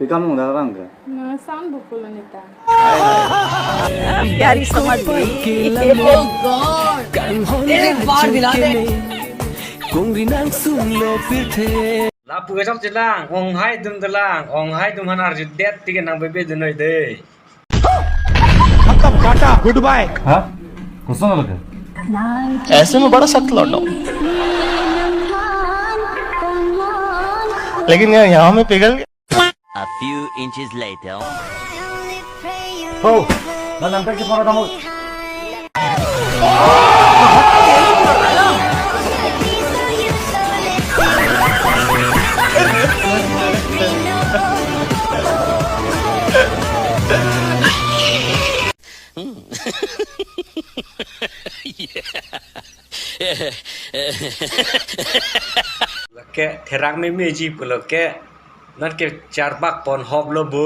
kamu dah bang ke? Sound bukul nita. प्यारी समझ गई oh god एक बार दिला दे Lapu ke sok jelang, ong hai dum delang, ong hai dum hanar judet tiga nang bebe dunoi deh. खत्म tata good bye हाँ? कुछ ना लगे? ऐसे में बड़ा सख्त लौटा हूं लेकिन यार यहाँ में पिघल गया A few inches later. Oh, dah sampai ke mana kamu? Ke terang me meji pulo ke, nan ke charbak pon hop lo bu.